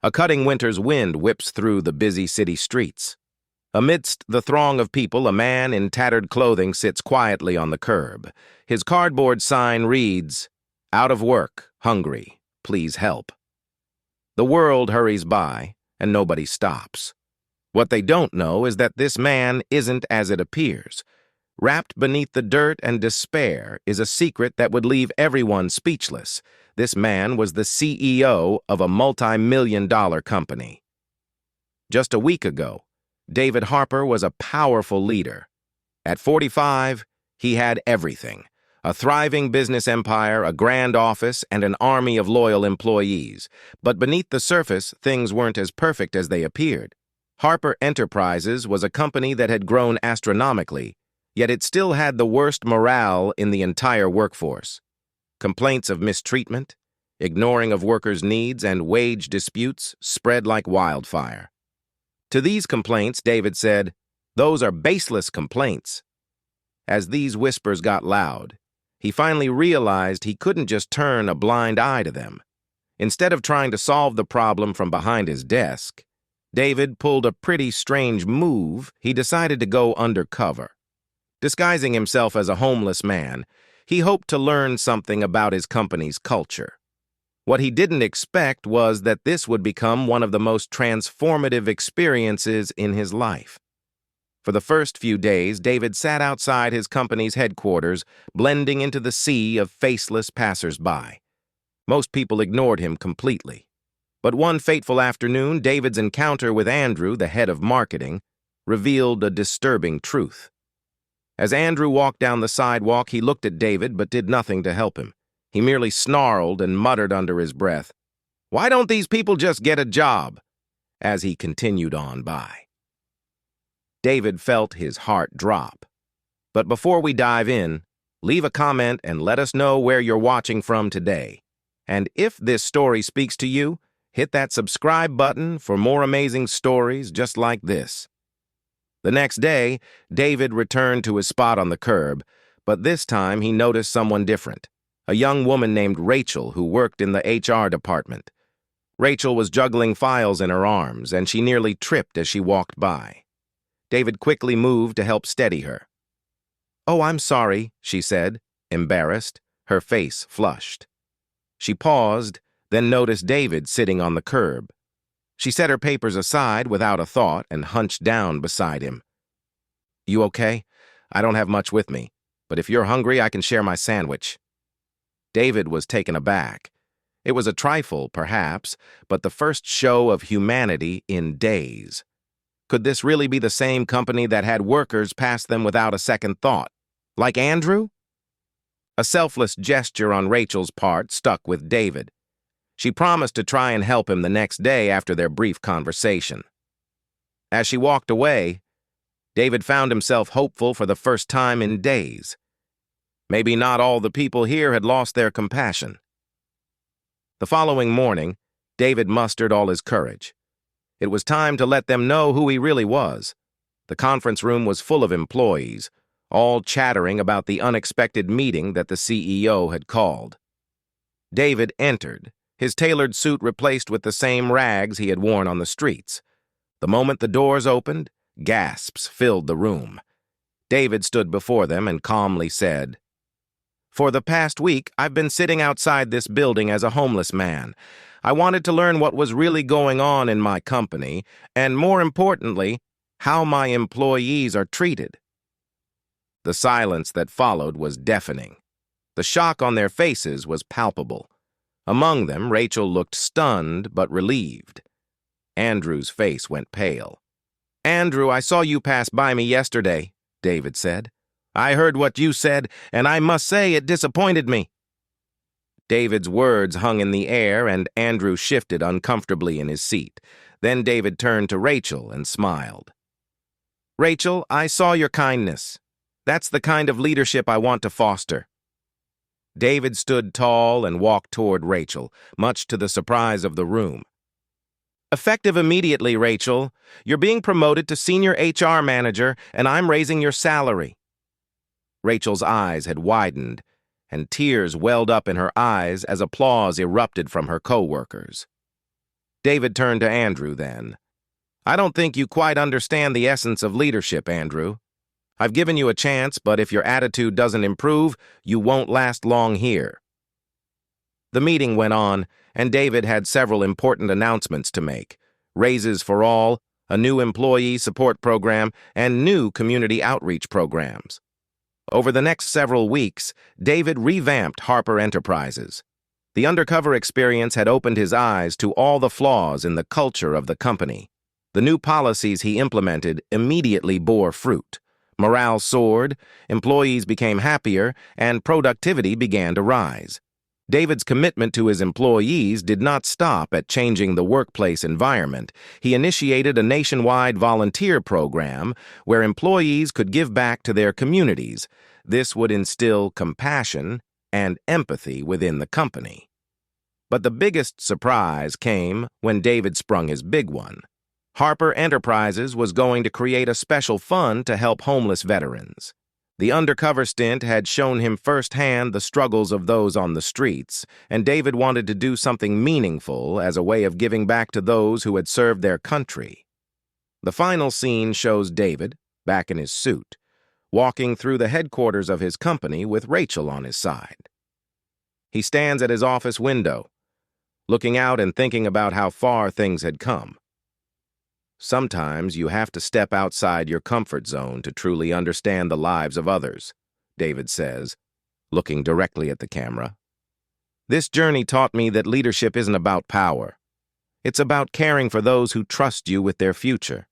A cutting winter's wind whips through the busy city streets. Amidst the throng of people, a man in tattered clothing sits quietly on the curb. His cardboard sign reads, "Out of work, hungry, please help." The world hurries by, and nobody stops. What they don't know is that this man isn't as it appears. Wrapped beneath the dirt and despair is a secret that would leave everyone speechless. This man was the CEO of a multi-million-dollar company. Just a week ago, David Harper was a powerful leader. At 45, he had everything: a thriving business empire, a grand office, and an army of loyal employees. But beneath the surface, things weren't as perfect as they appeared. Harper Enterprises was a company that had grown astronomically, yet it still had the worst morale in the entire workforce. Complaints of mistreatment, ignoring of workers' needs, and wage disputes spread like wildfire. To these complaints, David said, "Those are baseless complaints." As these whispers got loud, he finally realized he couldn't just turn a blind eye to them. Instead of trying to solve the problem from behind his desk, David pulled a pretty strange move. He decided to go undercover. Disguising himself as a homeless man, he hoped to learn something about his company's culture. What he didn't expect was that this would become one of the most transformative experiences in his life. For the first few days, David sat outside his company's headquarters, blending into the sea of faceless passers-by. Most people ignored him completely. But one fateful afternoon, David's encounter with Andrew, the head of marketing, revealed a disturbing truth. As Andrew walked down the sidewalk, he looked at David but did nothing to help him. He merely snarled and muttered under his breath, "Why don't these people just get a job?" as he continued on by. David felt his heart drop. But before we dive in, leave a comment and let us know where you're watching from today. And if this story speaks to you, hit that subscribe button for more amazing stories just like this. The next day, David returned to his spot on the curb, but this time he noticed someone different, a young woman named Rachel who worked in the HR department. Rachel was juggling files in her arms, and she nearly tripped as she walked by. David quickly moved to help steady her. "Oh, I'm sorry," she said, embarrassed, her face flushed. She paused, then noticed David sitting on the curb. She set her papers aside without a thought and hunched down beside him. "You okay? I don't have much with me, but if you're hungry, I can share my sandwich." David was taken aback. It was a trifle, perhaps, but the first show of humanity in days. Could this really be the same company that had workers pass them without a second thought? Like Andrew? A selfless gesture on Rachel's part stuck with David. She promised to try and help him the next day after their brief conversation. As she walked away, David found himself hopeful for the first time in days. Maybe not all the people here had lost their compassion. The following morning, David mustered all his courage. It was time to let them know who he really was. The conference room was full of employees, all chattering about the unexpected meeting that the CEO had called. David entered, his tailored suit replaced with the same rags he had worn on the streets. The moment the doors opened, gasps filled the room. David stood before them and calmly said, "For the past week, I've been sitting outside this building as a homeless man. I wanted to learn what was really going on in my company, and more importantly, how my employees are treated." The silence that followed was deafening. The shock on their faces was palpable. Among them, Rachel looked stunned but relieved. Andrew's face went pale. "Andrew, I saw you pass by me yesterday," David said. "I heard what you said, and I must say it disappointed me." David's words hung in the air, and Andrew shifted uncomfortably in his seat. Then David turned to Rachel and smiled. "Rachel, I saw your kindness. That's the kind of leadership I want to foster." David stood tall and walked toward Rachel, much to the surprise of the room. "Effective immediately, Rachel. You're being promoted to senior HR manager, and I'm raising your salary." Rachel's eyes had widened, and tears welled up in her eyes as applause erupted from her co-workers. David turned to Andrew then. I don't think you quite understand the essence of leadership, Andrew. I've given you a chance, but if your attitude doesn't improve, you won't last long here. The meeting went on, and David had several important announcements to make. Raises for all, a new employee support program, and new community outreach programs. Over the next several weeks, David revamped Harper Enterprises. The undercover experience had opened his eyes to all the flaws in the culture of the company. The new policies he implemented immediately bore fruit. Morale soared, employees became happier, and productivity began to rise. David's commitment to his employees did not stop at changing the workplace environment. He initiated a nationwide volunteer program where employees could give back to their communities. This would instill compassion and empathy within the company. But the biggest surprise came when David sprung his big one. Harper Enterprises was going to create a special fund to help homeless veterans. The undercover stint had shown him firsthand the struggles of those on the streets, and David wanted to do something meaningful as a way of giving back to those who had served their country. The final scene shows David, back in his suit, walking through the headquarters of his company with Rachel on his side. He stands at his office window, looking out and thinking about how far things had come. Sometimes you have to step outside your comfort zone to truly understand the lives of others, David says, looking directly at the camera. This journey taught me that leadership isn't about power. It's about caring for those who trust you with their future.